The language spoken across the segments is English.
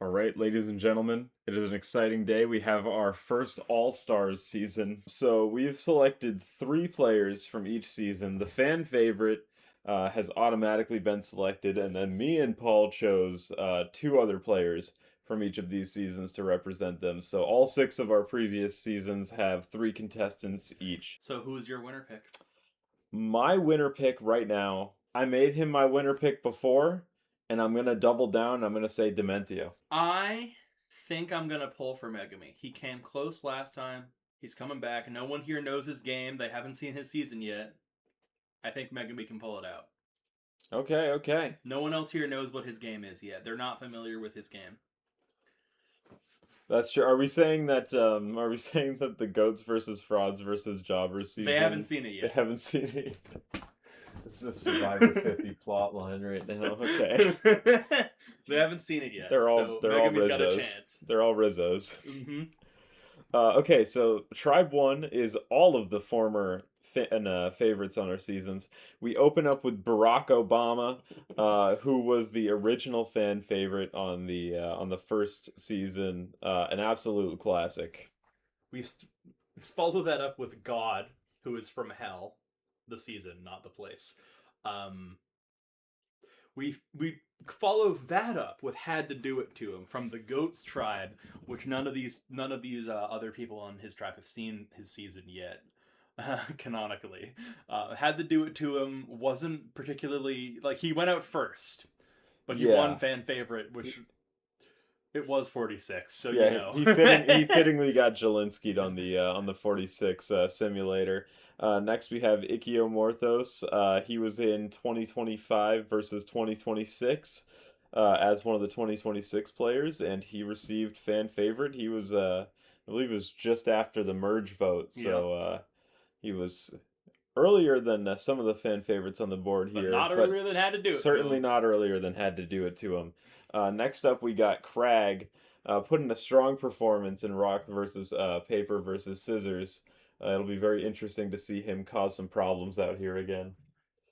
All right, ladies and gentlemen, it is an exciting day. We have our first All Stars season. So we've selected three players from each season. The fan favorite has automatically been selected, and then me and Paul chose two other players from each of these seasons to represent them. So all six of our previous seasons have three contestants each. So who's your winner pick? My winner pick right now, I made him my winner pick before, and I'm going to double down. I'm going to say Dementio. I think I'm gonna pull for Megami. He came close last time. He's coming back. No one here knows his game. They haven't seen his season yet. I think Megami can pull it out. Okay, okay. No one else here knows what his game is yet. They're not familiar with his game. That's true. Are we saying that are we saying that the goats versus frauds versus jobbers They haven't season seen it they yet. haven't seen it? This is a Survivor 50 plot line right now. Okay. They haven't seen it yet. They're all So they're all Megami's got a Rizzos. chance. They're all Rizzos. Mm-hmm. Okay, so Tribe 1 is all of the former favorites on our seasons. We open up with Barack Obama, who was the original fan favorite on the first season. An absolute classic. Let's follow that up with God, who is from hell, the season, not the place. Um, we follow that up with "Had to Do It to Him" from the Goats tribe, which none of these other people on his tribe have seen his season yet. Canonically, "Had to Do It to Him" wasn't particularly like he went out first, but he won Yeah. fan favorite, which it was 46. So you Yeah, know. he fittingly got Jelinski'd on the 46 simulator. Next we have Ikiomorthos. He was in 2025 versus 2026 as one of the 2026 players, and he received fan favorite. He was I believe it was just after the merge vote, Yeah. so he was earlier than some of the fan favorites on the board But here, not but earlier than "Had to Do It to certainly Him." not earlier than had to do it to him. Next up, we got Crag putting a strong performance in Rock versus Paper versus Scissors. It'll be very interesting to see him cause some problems out here again.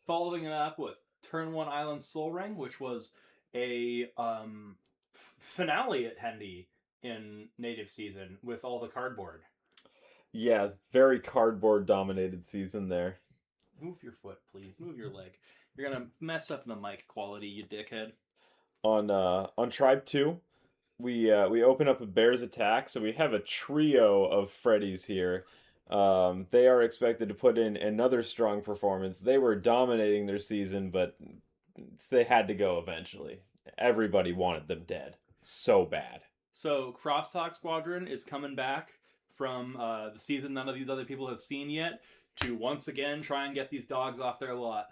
Following it up with Turn One Island Soul Ring, which was a finale attendee in native season with all the cardboard. Yeah, very cardboard dominated season there. Move your foot, please. Move your leg. You're gonna mess up the mic quality, you dickhead. On Tribe 2, we open up with Bears Attack, so we have a trio of Freddies here. They are expected to put in another strong performance. They were dominating their season, but they had to go eventually. Everybody wanted them dead. So bad. So Crosstalk Squadron is coming back from the season none of these other people have seen yet to once again try and get these dogs off their lot.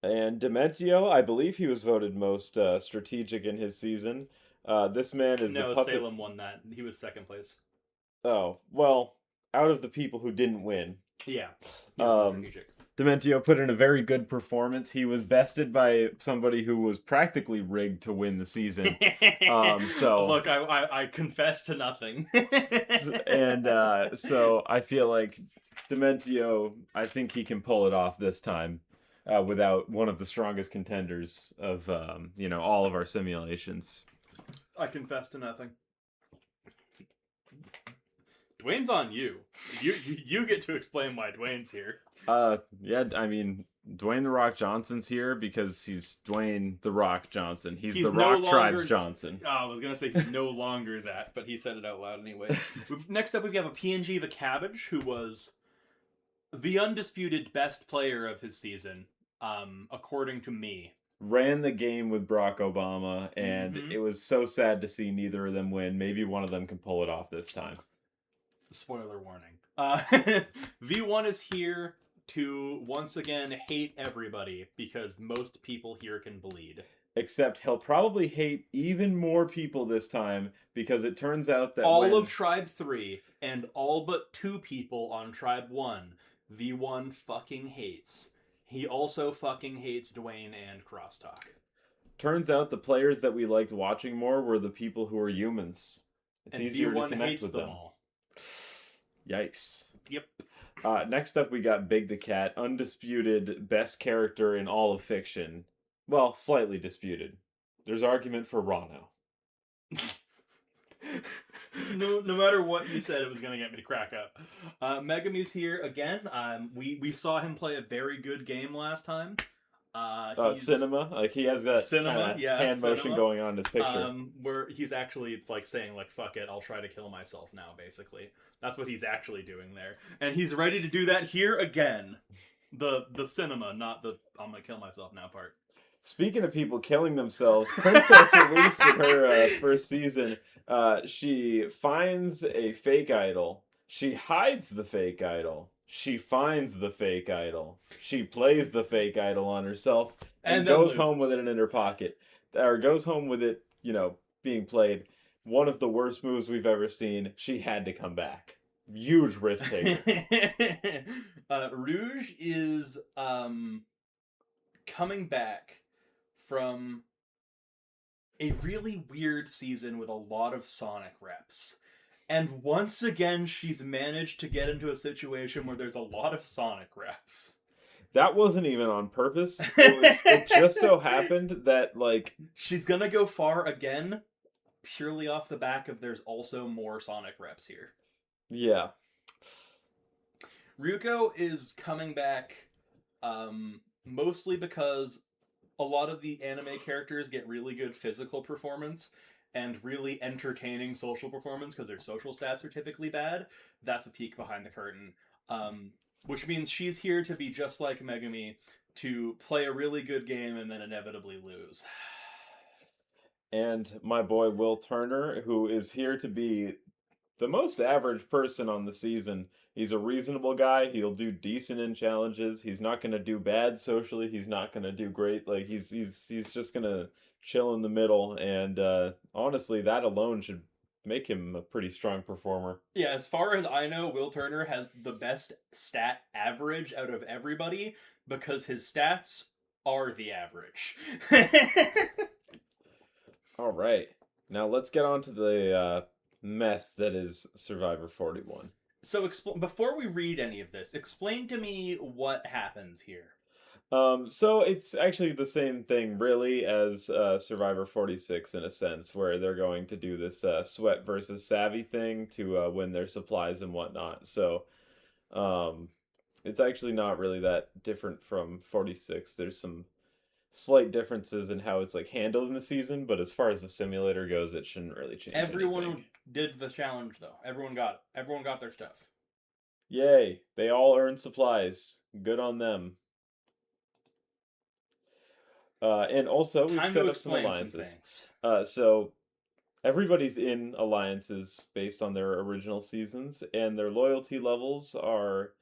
And Dementio, I believe he was voted most strategic in his season. This man is the No, puppet. Salem won that. He was second place. Oh, well, out of the people who didn't win, Yeah, he was most um, strategic. Dementio put in a very good performance. He was bested by somebody who was practically rigged to win the season. So Look, I confess to nothing. and so I feel like Dementio, I think he can pull it off this time without one of the strongest contenders of all of our simulations. I confess to nothing. Dwayne's on you. You get to explain why Dwayne's here. Yeah, I mean, Dwayne the Rock Johnson's here because he's Dwayne the Rock Johnson. He's the no Rock longer- Tribe's Johnson. Oh, I was gonna say he's no longer that, but he said it out loud anyway. Next up, we have a PNG the Cabbage, who was the undisputed best player of his season, according to me. Ran the game with Barack Obama, and Mhm. it was so sad to see neither of them win. Maybe one of them can pull it off this time. Spoiler warning. V1 is here to once again hate everybody because most people here can bleed. Except he'll probably hate even more people this time because it turns out that all of Tribe 3 and all but 2 people on Tribe 1, V1 fucking hates. He also fucking hates Dwayne and Crosstalk. turns out the players that we liked watching more were the people who are humans. It's And easier to V1 connect hates with them them. all. Yikes. Yep. Next up, we got Big the Cat, undisputed best character in all of fiction. Well, slightly disputed. There's argument for Rano. no matter what you said, it was gonna get me to crack up. Megumi's here again. We saw him play a very good game last time. He's Cinema, like he has that Cinema, kind of yeah, hand motion Cinema. going on in his picture. Where he's actually like saying like fuck it, I'll try to kill myself now. Basically, that's what he's actually doing there, and he's ready to do that here again. The Cinema, not the I'm gonna kill myself now part. Speaking of people killing themselves, Princess Elise in her first season, she finds a fake idol. She hides the fake idol. She finds the fake idol. She plays the fake idol on herself and goes home with it in her pocket. Or goes home with it, being played. One of the worst moves we've ever seen. She had to come back. Huge risk taker. Rouge is coming back from a really weird season with a lot of Sonic reps. And once again, she's managed to get into a situation where there's a lot of Sonic reps. That wasn't even on purpose. It just so happened that, like... She's gonna go far again, purely off the back of there's also more Sonic reps here. Yeah. Ryuko is coming back mostly because a lot of the anime characters get really good physical performance and really entertaining social performance because their social stats are typically bad. That's a peek behind the curtain. Which means she's here to be just like Megumi, to play a really good game and then inevitably lose. And my boy Will Turner, who is here to be the most average person on the season. He's a reasonable guy. He'll do decent in challenges. He's not going to do bad socially. He's not going to do great. Like he's just going to chill in the middle. And honestly, that alone should make him a pretty strong performer. Yeah, as far as I know, Will Turner has the best stat average out of everybody because his stats are the average. All right. Now let's get on to the mess that is Survivor 41. So before we read any of this, explain to me what happens here. So it's actually the same thing, really, as Survivor 46 in a sense, where they're going to do this sweat versus savvy thing to win their supplies and whatnot. So it's actually not really that different from 46. There's some slight differences in how it's like handled in the season, but as far as the simulator goes, it shouldn't really change. Everyone did the challenge though. Everyone got their stuff. Yay! They all earned supplies. Good on them. And also we've set up some alliances. So everybody's in alliances based on their original seasons, and their loyalty levels are,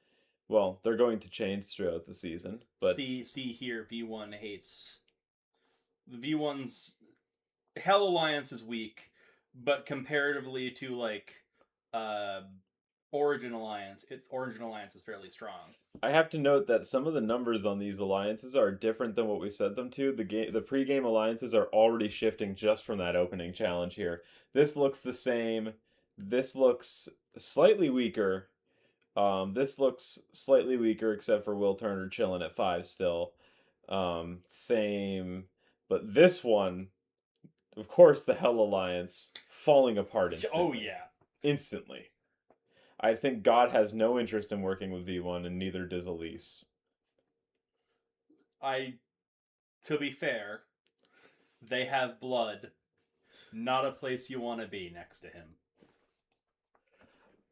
well, they're going to change throughout the season. But see here, V1 hates V1's Hell Alliance is weak, but comparatively to like Origin Alliance is fairly strong. I have to note that some of the numbers on these alliances are different than what we set them to. The pre-game alliances are already shifting just from that opening challenge here. This looks the same. This looks slightly weaker. This looks slightly weaker, except for Will Turner chilling at 5 still. Same. But this one, of course, the Hell Alliance falling apart instantly. Oh, yeah. Instantly. I think God has no interest in working with V1, and neither does Elise. To be fair, they have blood. Not a place you want to be next to him.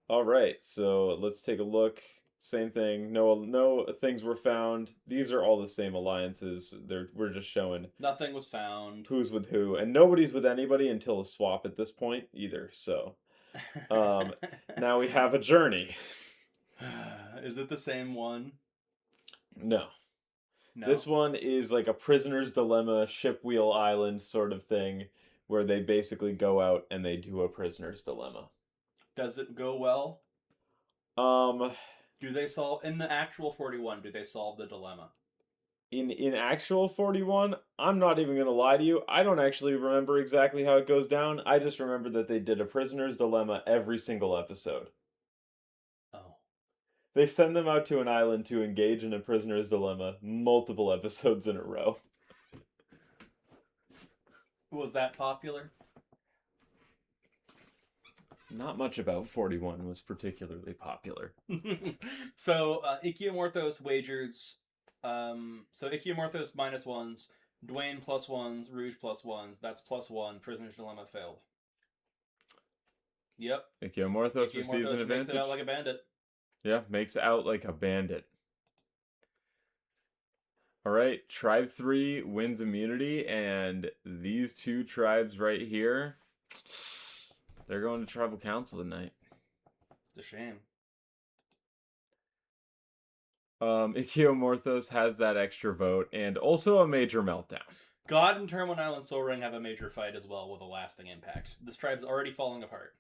All right, so let's take a look. Same thing. No things were found. These are all the same alliances. We're just showing nothing was found. Who's with who, and nobody's with anybody until a swap at this point either. So, now we have a journey. Is it the same one? No. This one is like a prisoner's dilemma, Shipwheel Island sort of thing, where they basically go out and they do a prisoner's dilemma. Does it go well? Do they solve in the actual 41? Do they solve the dilemma? In actual 41, I'm not even gonna lie to you. I don't actually remember exactly how it goes down. I just remember that they did a prisoner's dilemma every single episode. Oh. They send them out to an island to engage in a prisoner's dilemma multiple episodes in a row. Was that popular? Not much about 41 was particularly popular. So Ichiomorthos wagers. So Ichiomorthos -1s, Dwayne +1s, Rouge +1s. That's +1. Prisoner's Dilemma failed. Yep. Ichiomorthos receives an Ichiomorthos makes it advantage. out like a bandit. Yeah, makes out like a bandit. All right, Tribe 3 wins immunity, and these two tribes right here, they're going to Tribal Council tonight. It's a shame. Ichiomorthos has that extra vote, and also a major meltdown. God and Termon Island Soul Ring have a major fight as well with a lasting impact. This tribe's already falling apart.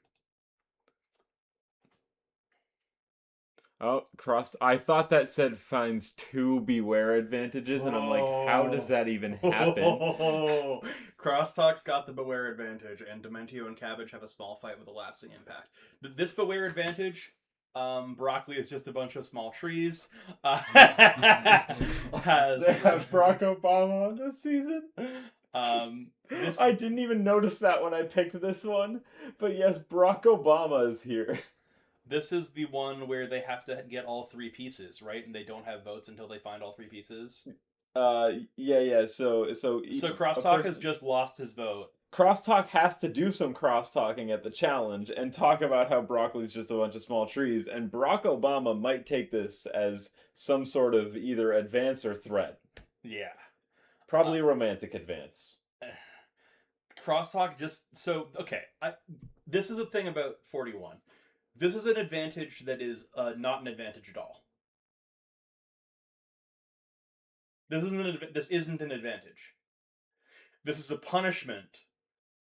Oh, crossed. I thought that said finds 2 beware advantages, and I'm like, how does that even happen? Crosstalk's got the beware advantage, and Dementio and Cabbage have a small fight with a lasting impact. This beware advantage, broccoli is just a bunch of small trees. They have Barack Obama on this season. I didn't even notice that when I picked this one, but yes, Barack Obama is here. This is the one where they have to get all 3 pieces, right? And they don't have votes until they find all 3 pieces. Yeah. So Crosstalk has just lost his vote. Crosstalk has to do some cross-talking at the challenge and talk about how broccoli's just a bunch of small trees, and Barack Obama might take this as some sort of either advance or threat. Yeah. Probably a romantic advance. Crosstalk just... So, okay. This is the thing about 41. This is an advantage that is not an advantage at all. This isn't an advantage. This is a punishment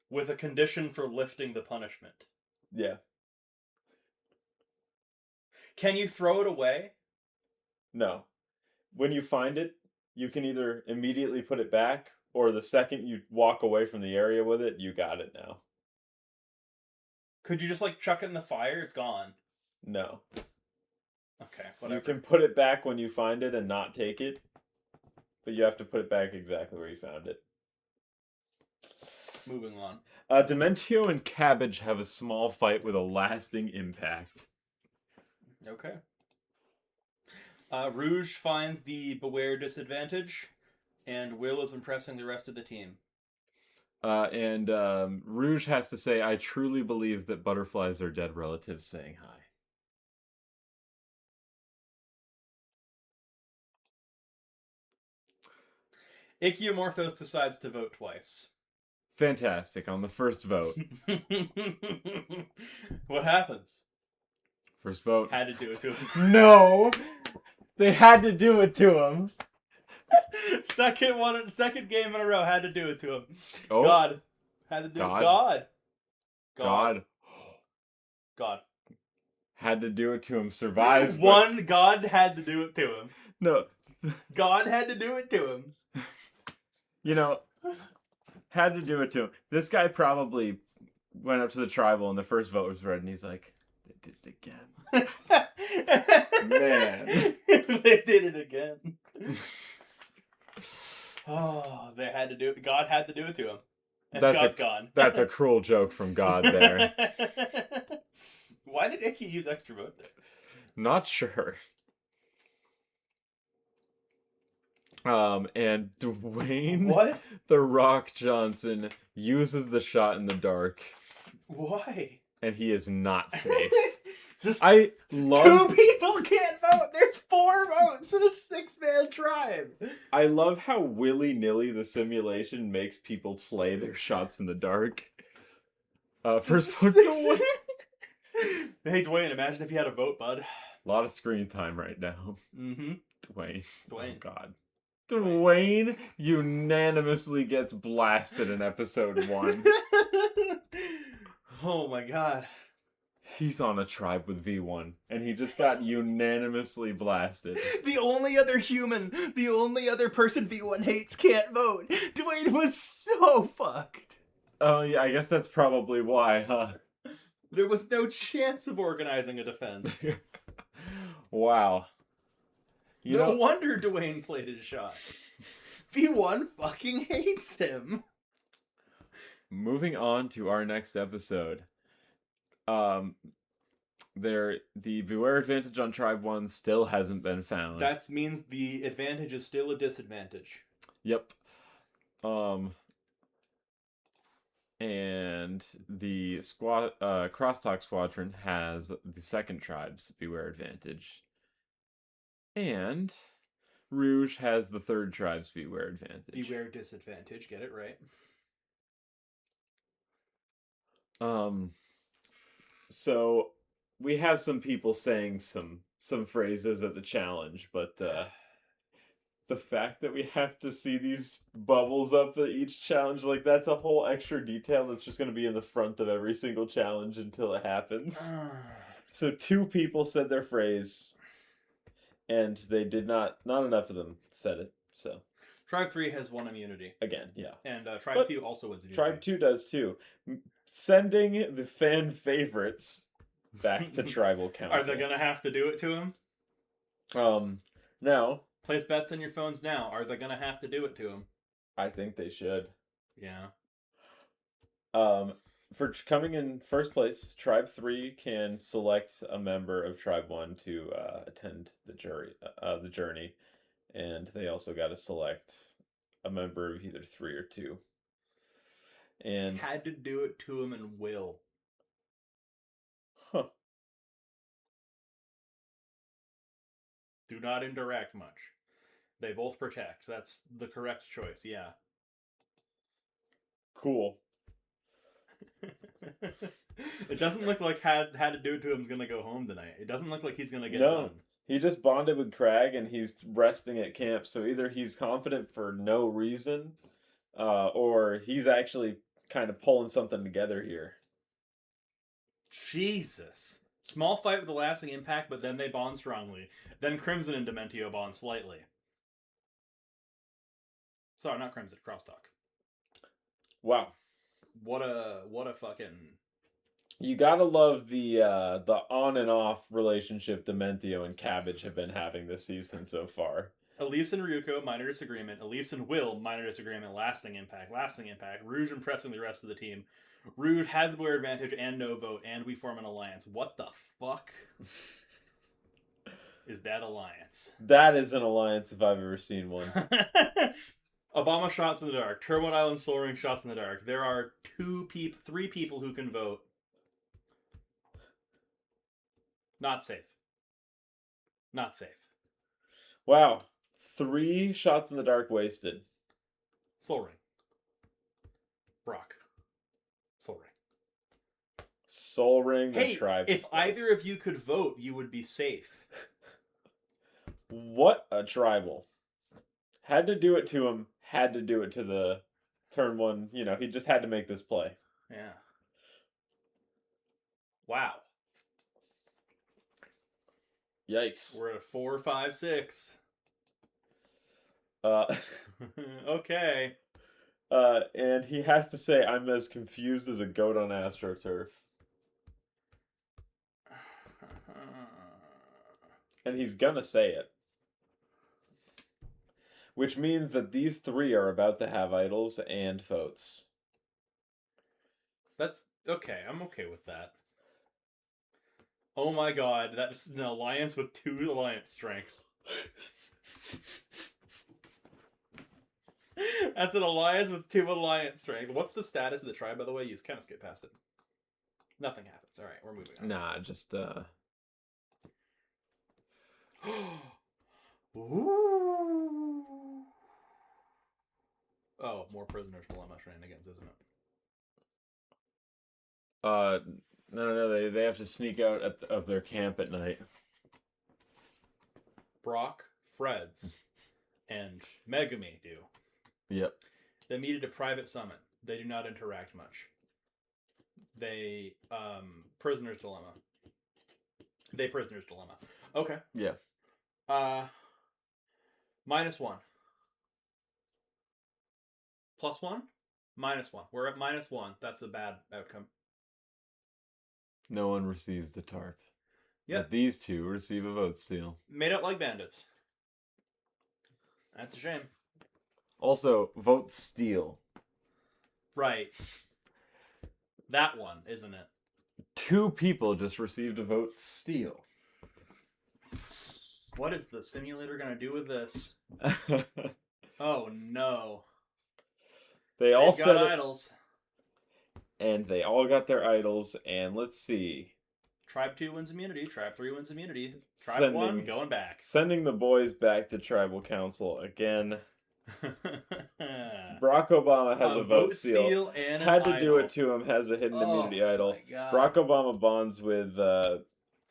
with a condition for lifting the punishment. Yeah. Can you throw it away? No. When you find it, you can either immediately put it back, or the second you walk away from the area with it, you got it now. Could you just, chuck it in the fire? It's gone. No. Okay, whatever. You can put it back when you find it and not take it, but you have to put it back exactly where you found it. Moving on. Dementio and Cabbage have a small fight with a lasting impact. Okay. Rouge finds the beware disadvantage, and Will is impressing the rest of the team. And Rouge has to say, I truly believe that butterflies are dead relatives saying hi. Ichiomorthos decides to vote twice. Fantastic. On the first vote. What happens? First vote. Had to do it to him. No! They had to do it to him. Second game in a row, had to do it to him. Oh. God. Had to do God. it. God. God. Had to do it to him. Survives. One, God had to do it to him. No. God had to do it to him. Had to do it to him. This guy probably went up to the tribal and the first vote was read and he's like, they did it again. Man. They did it again. Oh, they had to do it. God had to do it to him. And God's gone. That's a cruel joke from God there. Why did Icky use extra vote there? Not sure. And Dwayne The Rock Johnson uses the shot in the dark. Why? And he is not safe. Just I love 2 people can't vote. There's 4 votes in a 6-man tribe. I love how willy-nilly the simulation makes people play their shots in the dark. First vote Dwayne. Hey Dwayne, imagine if you had a vote, bud. A lot of screen time right now. Mm-hmm. Dwayne. Oh God. Dwayne unanimously gets blasted in episode 1. Oh my God. He's on a tribe with V1, and he just got unanimously blasted. The only other person V1 hates can't vote. Dwayne was so fucked. Oh yeah, I guess that's probably why, huh? There was no chance of organizing a defense. Wow. No wonder Dwayne played his shot. V1 fucking hates him. Moving on to our next episode. Um, the Beware advantage on Tribe 1 still hasn't been found. That means the advantage is still a disadvantage. Yep. And the Crosstalk Squadron has the second tribe's Beware advantage. And Rouge has the third tribe's Beware advantage. Beware disadvantage, get it right. So we have some people saying some phrases at the challenge, but the fact that we have to see these bubbles up at each challenge, like that's a whole extra detail that's just going to be in the front of every single challenge until it happens. So 2 people said their phrase, and they did not enough of them said it. So Tribe 3 has 1 immunity. Again, yeah. And Tribe 2 also wins immunity. Tribe 2 does too. Sending the fan favorites back to Tribal Council. Are they going to have to do it to him? No. Place bets on your phones now. Are they going to have to do it to him? I think they should. Yeah. For coming in first place, Tribe 3 can select a member of Tribe 1 to attend the journey, and they also got to select a member of either 3 or 2. And had to do it to him and will. Huh. Do not interact much. They both protect. That's the correct choice, yeah. Cool. It doesn't look like had to do it to him's gonna go home tonight. It doesn't look like he's gonna get No. done. He just bonded with Crag and he's resting at camp, so either he's confident for no reason, or he's actually kind of pulling something together here. Jesus. Small fight with a lasting impact, but then they bond strongly. Then Crimson and Dementio bond slightly. Sorry, not Crimson, Crosstalk. Wow. What a fucking... You gotta love the on and off relationship Dementio and Cabbage have been having this season so far. Elise and Ryuko, minor disagreement. Elise and Will, minor disagreement. Lasting impact. Rouge impressing the rest of the team. Rouge has the Beware advantage and no vote, and we form an alliance. What the fuck is that alliance? That is an alliance if I've ever seen one. Obama shots in the dark. Turbot Island Soul Ring shots in the dark. There are 3 people who can vote. Not safe. Not safe. Wow. 3 shots in the dark wasted. Soul Ring. Brock. Soul Ring. Soul Ring, the Hey, tribe. if either of you could vote, you would be safe. What a tribal. Had to do it to him. Had to do it to the turn 1. You know, he just had to make this play. Yeah. Wow. Yikes. We're at 4, 5, 6. Uh, Okay. And he has to say, I'm as confused as a goat on AstroTurf. And he's gonna say it. Which means that these 3 are about to have idols and votes. That's okay. I'm okay with that. Oh my god, that's an alliance with 2 alliance strength. That's an alliance with 2 alliance strength. What's the status of the tribe, by the way? You just kind of skip past it. Nothing happens. All right, we're moving on. Nah, just Ooh. Oh, more prisoners dilemma shenanigans, isn't it? No, they have to sneak out of their camp at night. Brock, Freds, and Megumi do. Yep. They meet at a private summit. They do not interact much. They, prisoner's dilemma. Prisoner's dilemma. Okay. Yeah. -1. +1? -1. We're at -1. That's a bad outcome. No one receives the tarp. Yep. But these 2 receive a vote steal. Made up like bandits. That's a shame. Also, vote steal. Right. That one, isn't it? 2 people just received a vote steal. What is the simulator gonna do with this? Oh no. They all They've got said it, idols. and they all got their idols. And let's see. Tribe 2 wins immunity. Tribe 3 wins immunity. Tribe 1 going back. Sending the boys back to tribal council again. Barack Obama has a vote steal. And Had to idol. do it to him. Has a hidden immunity idol. My God. Barack Obama bonds with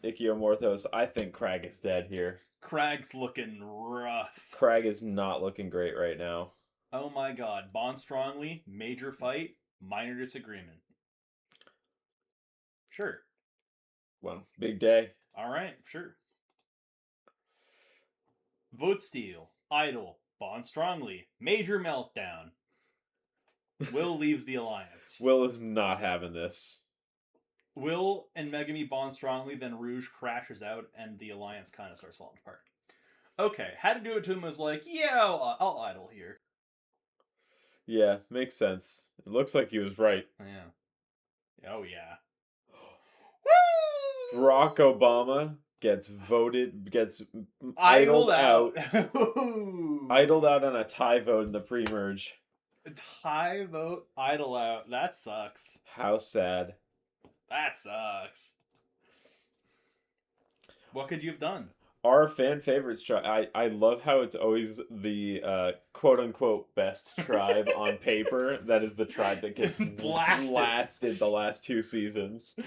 Ichiomorthos. I think Crag is dead here. Crag's looking rough. Crag is not looking great right now. Oh my God. Bond strongly. Major fight. Minor disagreement. Sure. Well, big day. All right. Sure. Vote steal. Idol. Bond strongly. Major meltdown. Will leaves the alliance. Will is not having this. Will and Megami bond strongly, then Rouge crashes out, and the alliance kind of starts falling apart. Okay, had to do it to him was like, yeah, I'll idle here. Yeah, makes sense. It looks like he was right. Yeah. Oh, yeah. Woo! Barack Obama gets idled out. Idled out on a tie vote in the pre-merge. Tie vote, idle out. That sucks. How sad. That sucks. What could you have done? Our fan favorites tribe. I love how it's always the quote unquote best tribe on paper. That is the tribe that gets blasted the last 2 seasons.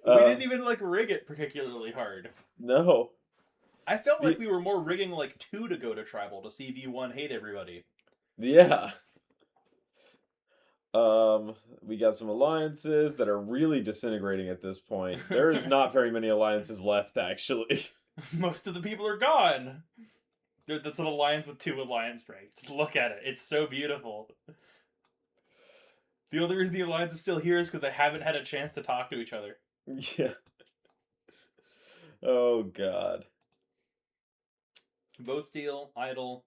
We didn't even rig it particularly hard. No. I felt like we were more rigging 2 to go to tribal to see V1 hate everybody. Yeah. We got some alliances that are really disintegrating at this point. There is not very many alliances left, actually. Most of the people are gone. That's an alliance with 2 alliance ranks. Just look at it. It's so beautiful. The only reason the alliance is still here is because they haven't had a chance to talk to each other. Yeah. Oh, God. Vote steal, idle.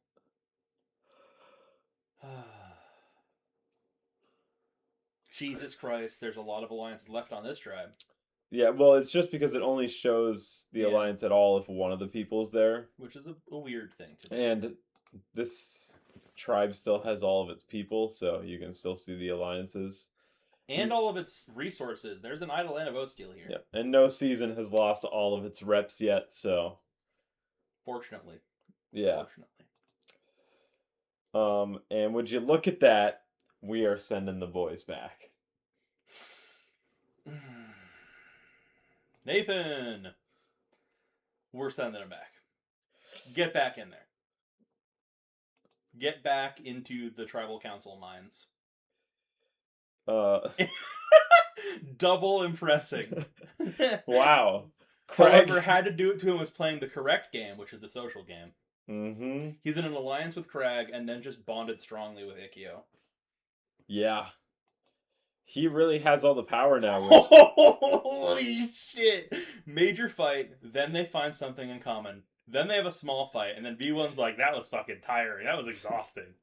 Jesus Christ, there's a lot of alliances left on this tribe. Yeah, well, it's just because it only shows the alliance at all if one of the people's there. Which is a weird thing to do. And this tribe still has all of its people, so you can still see the alliances. And all of its resources. There's an idle and a vote steal here. Yeah, and no season has lost all of its reps yet, so... Fortunately. Yeah. And would you look at that, we are sending the boys back. Nathan! We're sending him back. Get back in there. Get back into the tribal council mines. Double impressing. Wow. However, had to do it to him was playing the correct game, which is the social game. Mm-hmm. He's in an alliance with Crag and then just bonded strongly with Ikkyo. Yeah. He really has all the power now. Holy shit! Major fight, then they find something in common. Then they have a small fight, and then V1's like, that was fucking tiring. That was exhausting.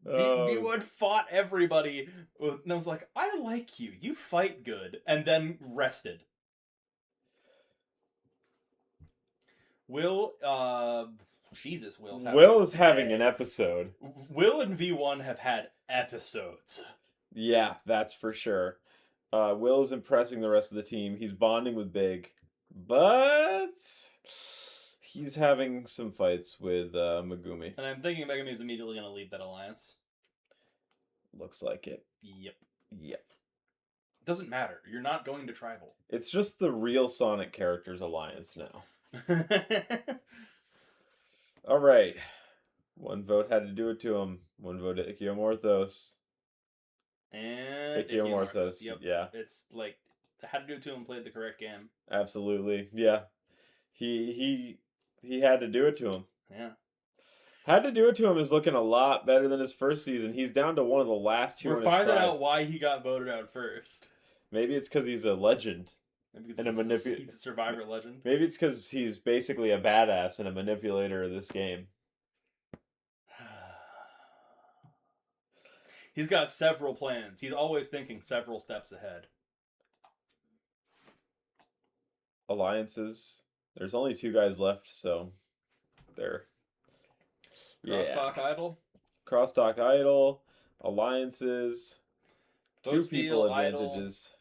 V1 fought everybody, and I was like, I like you. You fight good. And then rested. Will is having an episode. Will and V1 have had episodes. Yeah, that's for sure. Will is impressing the rest of the team. He's bonding with Big, but he's having some fights with Megumi. And I'm thinking Megumi is immediately going to leave that alliance. Looks like it. Yep. Doesn't matter. You're not going to tribal. It's just the real Sonic characters alliance now. All right. 1 vote had to do it to him. 1 vote to Ichiomorthos. And Ichiomorthos. Yep. Yeah. It's had to do it to him. Played the correct game. Absolutely. Yeah. He had to do it to him. Yeah. Had to do it to him is looking a lot better than his first season. He's down to one of the last 2. We're finding out why he got voted out first. Maybe it's because he's a legend. And he's a survivor legend. Maybe it's because he's basically a badass and a manipulator of this game. He's got several plans. He's always thinking several steps ahead. Alliances. There's only 2 guys left, so they're Crosstalk Idol. Crosstalk Idol, alliances, Vote 2 Steal, people Idol. advantages,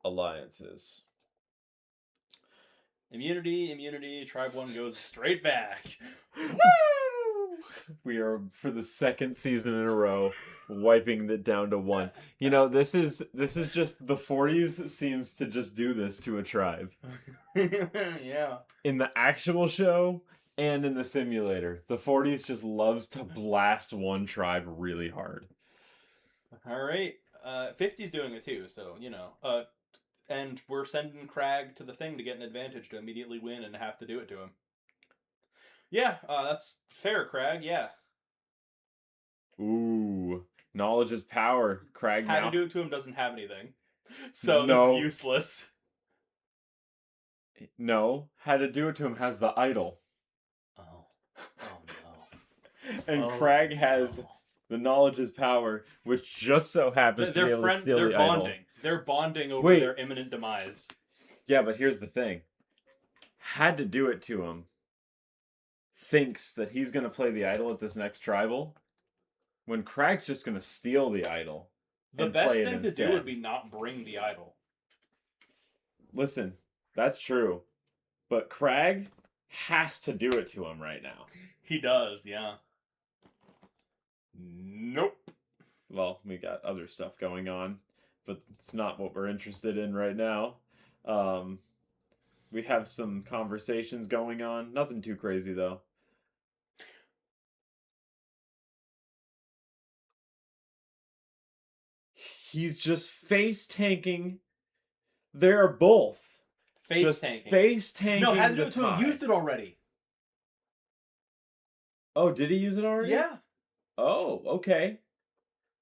alliances. Immunity, Tribe 1 goes straight back. Woo! We are, for the 2nd season in a row, wiping it down to 1. You know, this is just, the 40s seems to just do this to a tribe. Yeah. In the actual show and in the simulator, the 40s just loves to blast one tribe really hard. All right. 50's doing it too, so, you know. And we're sending Crag to the thing to get an advantage to immediately win and have to do it to him. Yeah, that's fair, Crag, yeah. Ooh, knowledge is power. Crag How now. to do it to him doesn't have anything. So No. this is useless. No, how to do it to him has the idol. Oh no. And Crag has the knowledge is power, which just so happens to be able to steal the idol. Bonding. They're bonding over their imminent demise. Yeah, but here's the thing. Had to do it to him thinks that he's going to play the idol at this next tribal, when Crag's just going to steal the idol. The best thing to do would be not bring the idol. Listen, that's true. But Crag has to do it to him right now. He does, yeah. Nope. Well, we got other stuff going on, but it's not what we're interested in right now. We have some conversations going on. Nothing too crazy, though. He's just face-tanking. They're both. Face-tanking. Face-tanking. No, had to do it to him. Used it already. Oh, did he use it already? Yeah. Oh, okay.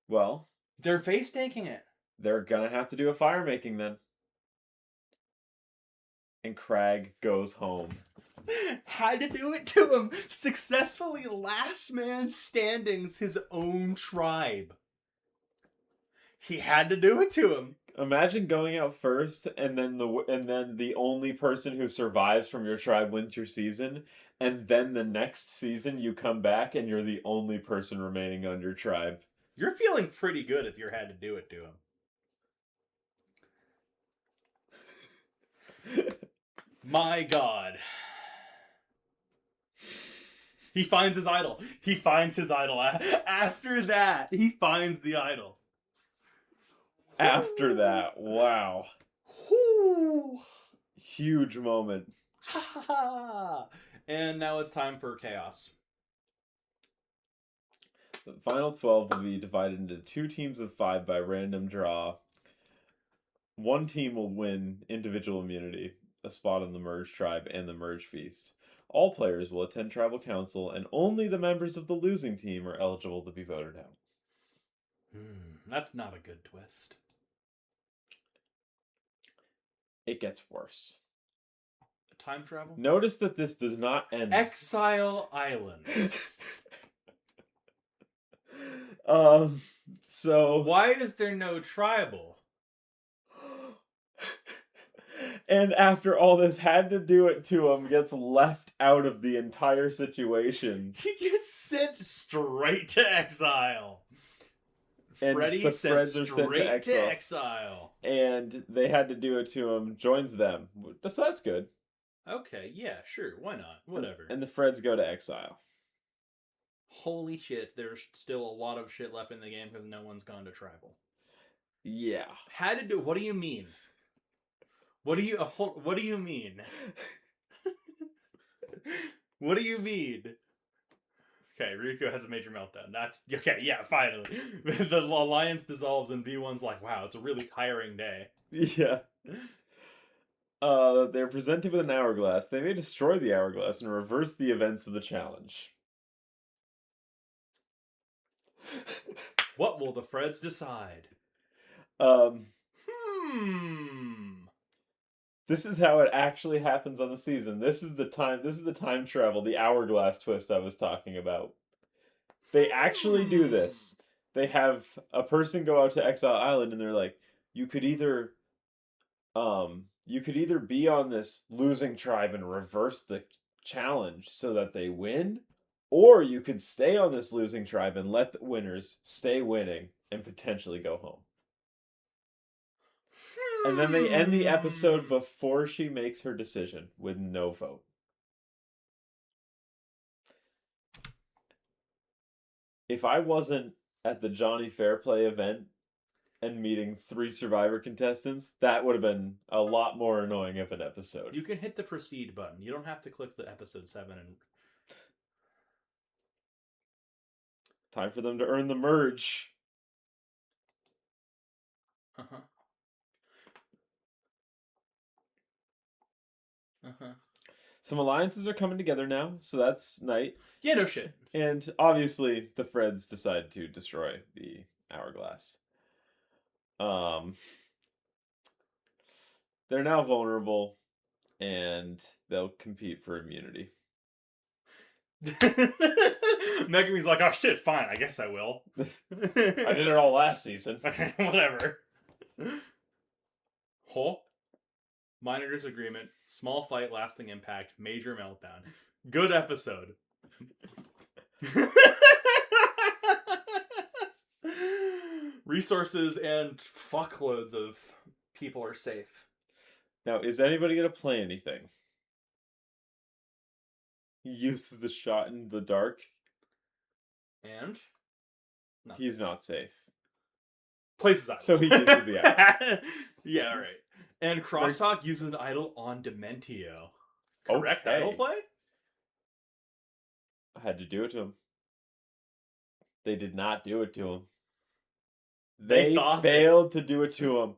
Well. They're face-tanking it. They're gonna have to do a fire-making then. And Crag goes home. Had to do it to him. Successfully last man standing's his own tribe. He had to do it to him. Imagine going out first, and then the only person who survives from your tribe wins your season, and then the next season you come back and you're the only person remaining on your tribe. You're feeling pretty good if you had to do it to him. My God. He finds his idol. He finds his idol. After that, he finds the idol. After that, wow. Whoo. Huge moment. And now it's time for chaos. The final 12 will be divided into 2 teams of 5 by random draw. One team will win individual immunity, a spot on the Merge Tribe and the Merge Feast. All players will attend Tribal Council, and only the members of the losing team are eligible to be voted out. That's not a good twist. It gets worse. Time travel? Notice that this does not end. Exile Island. So... Why is there no tribal? And after all this had to do it to him, gets left out of the entire situation. He gets sent straight to exile. And Freddy the sent Freds are sent straight to exile. And they had to do it to him, joins them. So that's good. Okay, yeah, sure, why not? Whatever. And the Freds go to exile. Holy shit, there's still a lot of shit left in the game because no one's gone to tribal. Yeah. Had to do... What do you mean? What do you mean? What do you mean? Okay, Ryuko has a major meltdown. That's... Okay, yeah, finally. The alliance dissolves and V1's like, wow, it's a really tiring day. Yeah. They're presented with an hourglass. They may destroy the hourglass and reverse the events of the challenge. What will the Freds decide? This is how it actually happens on the season. This is the time travel, the hourglass twist I was talking about. They actually do this. they have a person go out to Exile Island, and they're like, you could either be on this losing tribe and reverse the challenge so that they win, or you could stay on this losing tribe and let the winners stay winning and potentially go home. And then they end the episode before she makes her decision with no vote. If I wasn't at the Johnny Fairplay event and meeting 3 Survivor contestants, that would have been a lot more annoying of an episode. You can hit the proceed button. You don't have to click the episode 7 and... Time for them to earn the merge. Uh-huh. Uh-huh. Some alliances are coming together now, so that's nice. Yeah, no shit. And obviously, the Freds decide to destroy the hourglass. They're now vulnerable, and they'll compete for immunity. Megumi's like, oh shit, fine, I guess I will. I did it all last season. Whatever. Huh? Minor disagreement, small fight, lasting impact, major meltdown. Good episode. Resources and fuckloads of people are safe. Now, is anybody going to play anything? He uses the shot in the dark. And? Nothing. He's not safe. Places idol. So he uses the idol. Yeah, alright. And Crosstalk uses an idol on Dementio. Correct Okay. idol play? I had to do it to him. They did not do it to him. They failed to do it to him.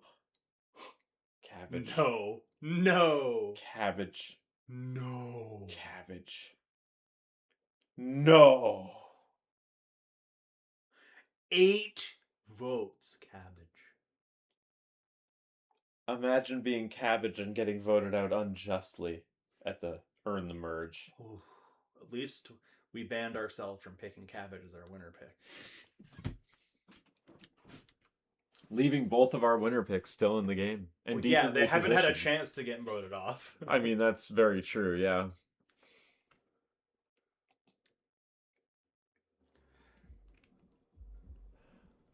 Cabbage. No. No. Cabbage. No. Cabbage. No. 8 votes, Cabbage. Imagine being Cabbage and getting voted out unjustly at the Earn the Merge. Ooh, at least we banned ourselves from picking Cabbage as our winner pick. Leaving both of our winner picks still in the game. And Well, yeah, they haven't had a positioned. chance to get voted off. I mean, that's very true, yeah.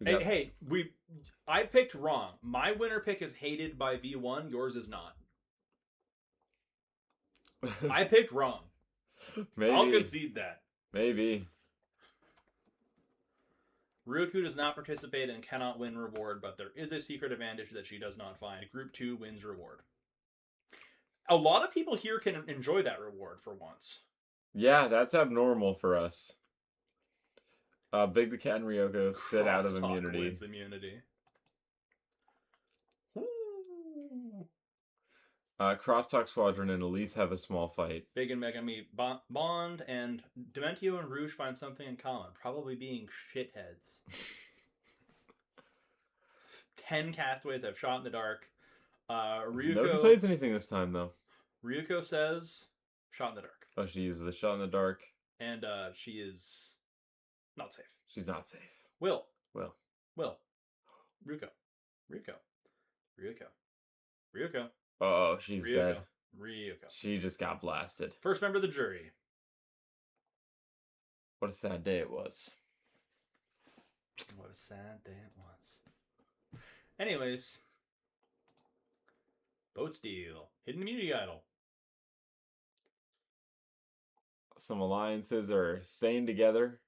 Hey, I picked wrong. My winner pick is hated by V1, yours is not. I picked wrong. Maybe. I'll concede that. Maybe. Ryuku does not participate and cannot win reward, but there is a secret advantage that she does not find. Group 2 wins reward. A lot of people here can enjoy that reward for once. Yeah, that's abnormal for us. Big the Cat and Ryoko sit out of Crosstalk immunity. wins immunity. Ooh. Crosstalk Squadron and Elise have a small fight. Big and Megami bond, and Dementio and Rouge find something in common, probably being shitheads. 10 castaways have shot in the dark. Ryuko Nobody plays anything this time, though. Ryuko says, shot in the dark. Oh, she uses the shot in the dark. And she is not safe. She's not safe. Will. Will. Ryuko. Oh, she's dead. Ryuko. She just got blasted. First member of the jury. What a sad day it was. What a sad day it was. Anyways. Boat steal. Hidden immunity idol. Some alliances are staying together.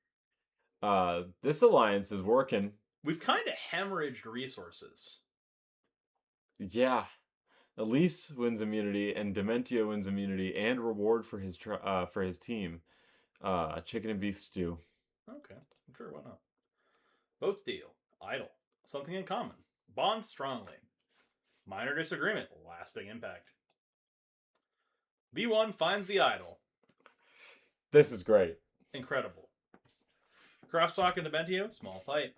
This alliance is working. We've kind of hemorrhaged resources. Yeah. Elise wins immunity, and Dementio wins immunity and reward for his team. Chicken and beef stew. Okay, I'm sure, why not? Both steal. Idol. Something in common. Bond strongly. Minor disagreement. Lasting impact. V1 finds the idol. This is great. Incredible. Crosstalk and Dementio. Small fight.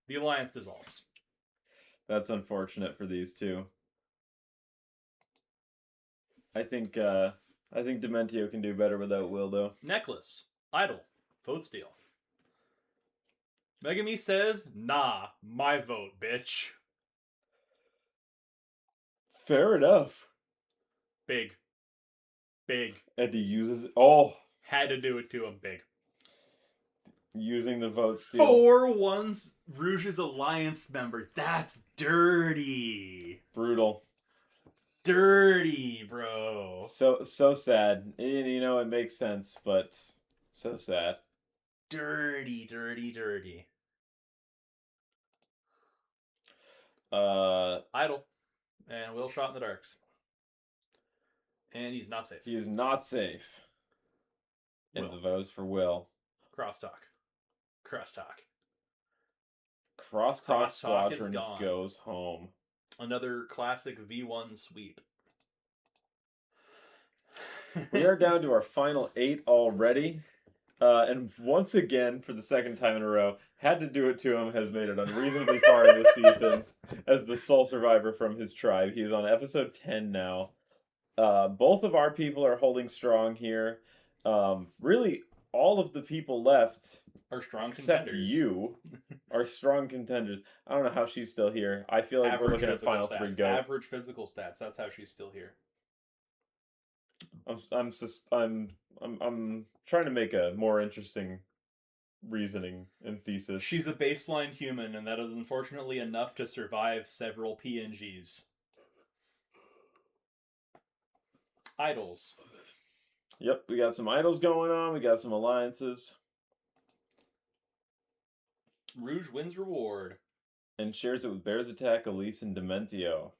The alliance dissolves. That's unfortunate for these two. I think Dementio can do better without Will, though. Necklace. Idol. Vote steal. Megami says, nah, my vote, bitch. Fair enough. Big. And he uses Had to do it to him, big. using the vote steal. 4-1's Rouge's alliance member. That's dirty. Brutal. Dirty, bro. So sad. You know, it makes sense, but so sad. Dirty. Idle. And Will shot in the darks. And he's not safe. He is not safe. And Will. the votes for Will. Crosstalk. Crosstalk is Squadron gone. goes home. Another classic V1 sweep. We are down to our final 8 already. And once again, for the second time in a row, Had to Do It To Him has made it unreasonably far in this season as the sole survivor from his tribe. He is on episode 10 now. Both of our people are holding strong here. Really, all of the people left, Are strong except contenders. you, are strong contenders. I don't know how she's still here. I feel like we're looking at final stats. 3 go. Average physical stats. That's how she's still here. I'm trying to make a more interesting reasoning and thesis. She's a baseline human, and that is unfortunately enough to survive several PNGs. Idols. Yep, we got some idols going on. We got some alliances. Rouge wins reward. And shares it with Bears Attack, Elise, and Dementio.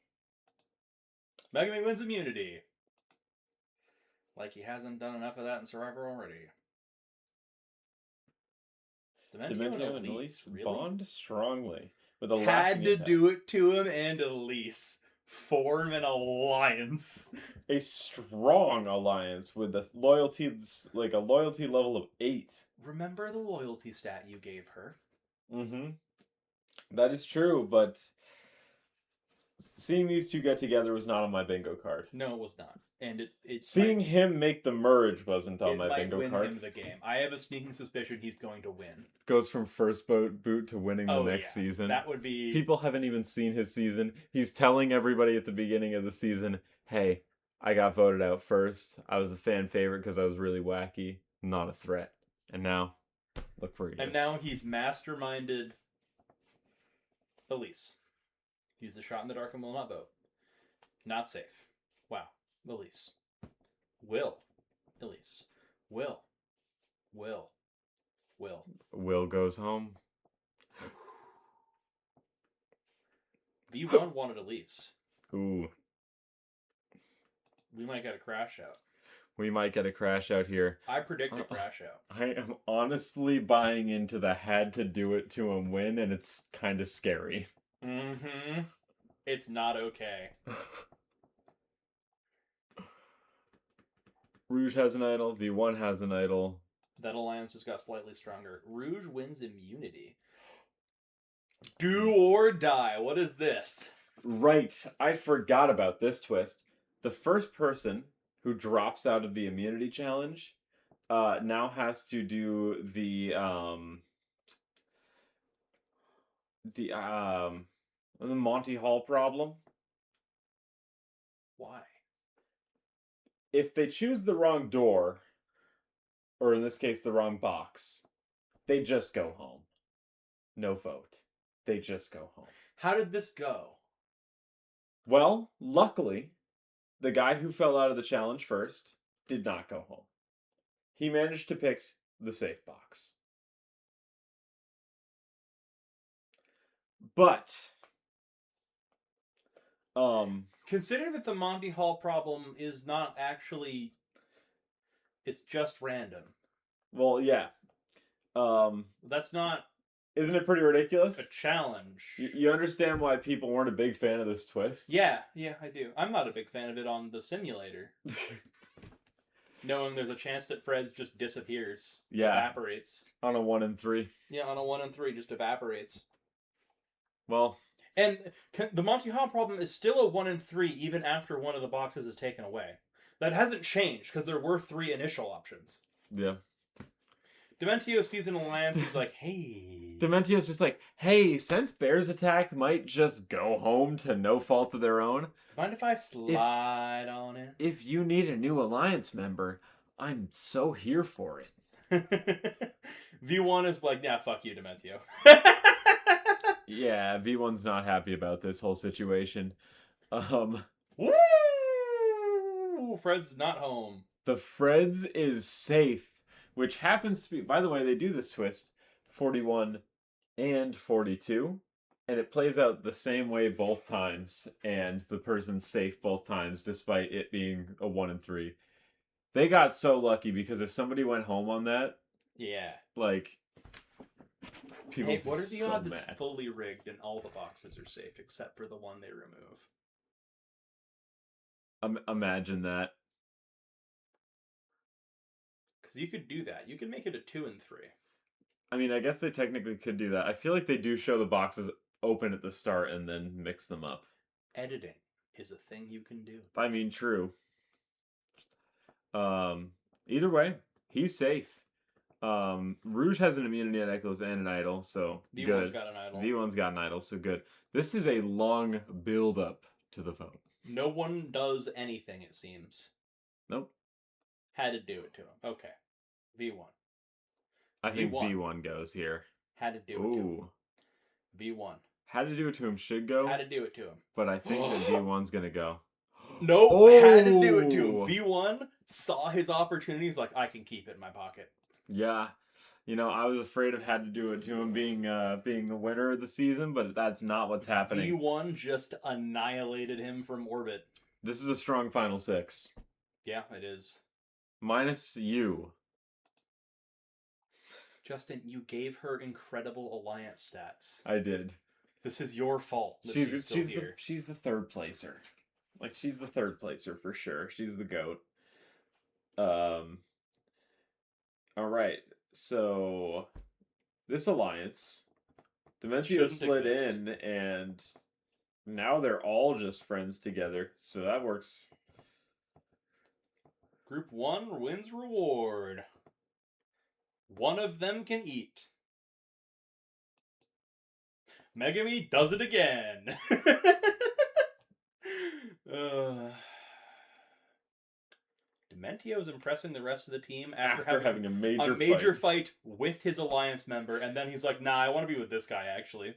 Megami wins immunity. Like he hasn't done enough of that in Survivor already. Dementio and Elise really? bond strongly with a Had to attack. do it to him and Elise. Form an alliance. A strong alliance with a loyalty level of 8. Remember the loyalty stat you gave her? Mm-hmm. That is true, but seeing these two get together was not on my bingo card. No, it was not. And seeing him make the merge wasn't on my bingo bingo card. card. Him the game. I have a sneaking suspicion he's going to win. Goes from first boot to winning the next season. That would be... People haven't even seen his season. He's telling everybody at the beginning of the season, hey, I got voted out first. I was a fan favorite because I was really wacky. Not a threat. And now, look where he is. And now he's masterminded Elise. He's a shot in the dark and will not vote. Not safe. Wow. Elise. Elise. Will goes home. V1 wanted Elise. Ooh. We might get a crash out. We might get a crash out here. I predict a crash out. I am honestly buying into the Had to Do It to him win, and it's kind of scary. Mm-hmm. It's not okay. Rouge has an idol. V1 has an idol. That alliance just got slightly stronger. Rouge wins immunity. Do or die. What is this? Right. I forgot about this twist. The first person who drops out of the immunity challenge now has to do the Monty Hall problem. Why? If they choose the wrong door, or in this case, the wrong box, they just go home. No vote. They just go home. How did this go? Well, luckily, the guy who fell out of the challenge first did not go home. He managed to pick the safe box. But, consider that the Monty Hall problem is not actually... It's just random. Well, yeah. That's not... Isn't it pretty ridiculous? A challenge. You understand why people weren't a big fan of this twist? Yeah, I do. I'm not a big fan of it on the simulator. Knowing there's a chance that Fred's just disappears. Yeah. Evaporates. On a 1 in 3. Yeah, on a 1 in 3, just evaporates. Well... And the Monty Hall problem is still a 1 in 3 even after one of the boxes is taken away. That hasn't changed, because there were 3 initial options. Yeah. Dementio sees an alliance. He's like, hey. Dementio's just like, hey, since Bear's attack might just go home to no fault of their own, Mind if I slide on it? if you need a new alliance member, I'm so here for it. V1 is like, yeah, fuck you, Dementio. Yeah, V1's not happy about this whole situation. Woo! Fred's not home. The Freds is safe, which happens to be, by the way, they do this twist 41 and 42, and it plays out the same way both times, and the person's safe both times, despite it being a 1 and 3. They got so lucky because if somebody went home on that, Yeah. like, people Hey, what are the so odds mad. it's fully rigged and all the boxes are safe except for the one they remove? Imagine that. Because you could do that. You could make it a 2 and 3. I mean, I guess they technically could do that. I feel like they do show the boxes open at the start and then mix them up. Editing is a thing you can do. I mean, true. Either way, he's safe. Rouge has an immunity necklace and an idol, so V1's good. got an idol. V1's got an idol, so good. This is a long build up to the vote. No one does anything, it seems. Nope. Had to do it to him. Okay. V1. I think V1. V1 goes here. Had to do it to him. Ooh. V1. Had to do it to him should go, Had to do it to him. but I think that V1's gonna go. Nope. Had to do it to him. Oh. V1 saw his opportunities like, I can keep it in my pocket. Yeah. You know, I was afraid of had to do it to him being the winner of the season, but that's not what's happening. V1 just annihilated him from orbit. This is a strong final 6. Yeah, it is. Minus you. Justin, you gave her incredible alliance stats. I did. This is your fault that she's still here. She's the third placer. Like, she's the third placer for sure. She's the GOAT. Alright. So this alliance, Dementio Shouldn't slid exist. in, and now they're all just friends together. So that works. Group 1 wins reward. One of them can eat. Megami does it again. Dementio's impressing the rest of the team After having a major fight with his alliance member, and then he's like, nah, I want to be with this guy, actually.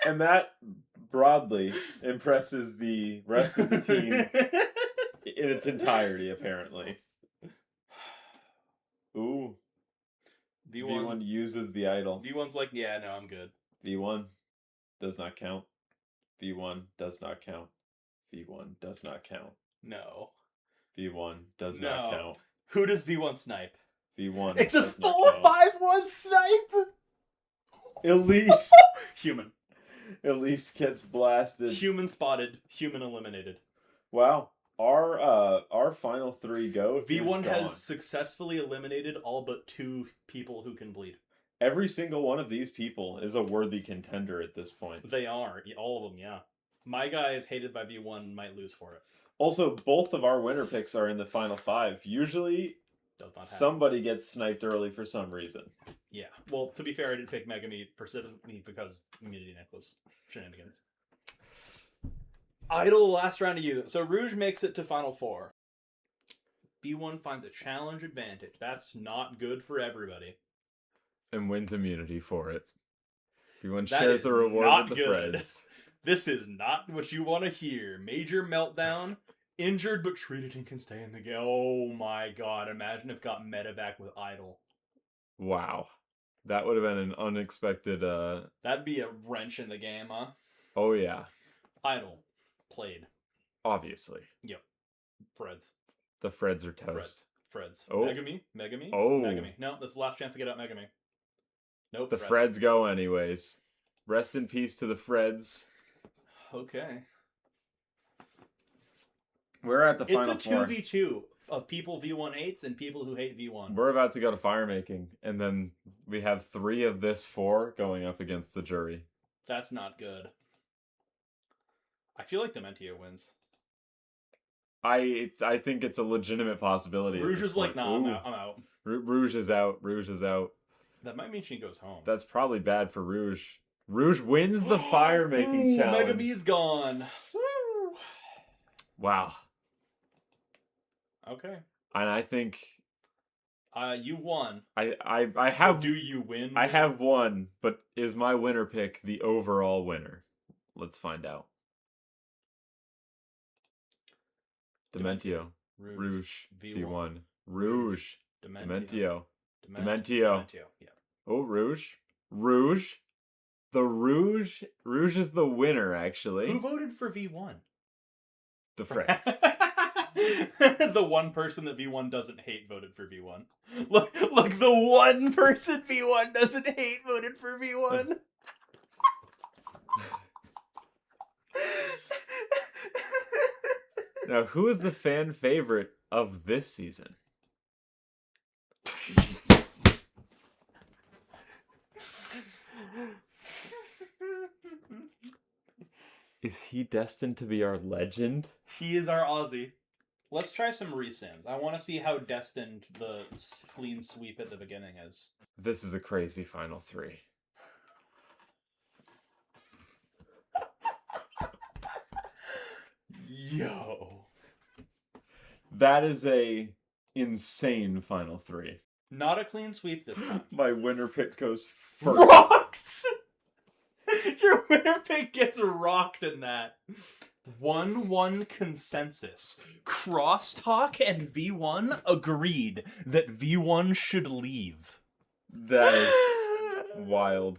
And that broadly impresses the rest of the team in its entirety, apparently. Ooh. V1 uses the idol. V1's like, yeah, no, I'm good. V1 does not count. V1 does not count. V1 does not count. No. V1 does not count. Who does V1 snipe? V1 It's a does not count. 4-5-1 snipe! Elise! Human. Elise gets blasted. Human spotted. Human eliminated. Wow. Our final 3 go. V1 has successfully eliminated all but 2 people who can bleed. Every single one of these people is a worthy contender at this point. They are. All of them, yeah. My guy is hated by V1, might lose for it. Also, both of our winner picks are in the final 5. Usually, Does not happen. somebody gets sniped early for some reason. Yeah. Well, to be fair, I did pick Megami persistently because immunity necklace shenanigans. Idol last round to you. So Rouge makes it to final 4. V1 finds a challenge advantage. That's not good for everybody. And wins immunity for it. Everyone That shares is the reward not with the good. friends. This is not what you want to hear. Major meltdown. Injured but treated and can stay in the game. Oh my god. Imagine if got medevac with Idol. Wow. That would have been an unexpected, That'd be a wrench in the game, huh? Oh yeah. Idol. Played. Obviously. Yep. Freds. The Freds are toast. Freds. Oh. Megami? Oh. Megami. No, that's the last chance to get out Megami. Nope. The Freds go anyways. Rest in peace to the Freds. Okay. We're at the final It's a 4. 2v2 of people V1 hates and people who hate V1. We're about to go to fire making, and then we have 3 of this 4 going up against the jury. That's not good. I feel like Dementio wins. I think it's a legitimate possibility. Rouge is like, nah, Ooh. I'm out. Rouge is out. Rouge is out. That might mean she goes home. That's probably bad for Rouge. Rouge wins the fire making challenge. Megumi's gone. Woo! Wow. Okay. And I think you won. I But have do you win? I have won, but is my winner pick the overall winner? Let's find out. Dementio. Rouge. V1. Rouge. Dementio. Dementio. Yeah. Oh, Rouge. Rouge. The Rouge. Rouge is the winner, actually. Who voted for V1? The friends. The one person that V1 doesn't hate voted for V1. Look, the one person V1 doesn't hate voted for V1. Now, who is the fan favorite of this season? Is he destined to be our legend? He is our Aussie. Let's try some resims. I want to see how destined the clean sweep at the beginning is. This is a crazy final three. Yo. That is a insane final three. Not a clean sweep this time. My winner pick goes first. Rocks! Your winner pick gets rocked in that. 1-1 consensus. Crosstalk and V1 agreed that V1 should leave. That is wild.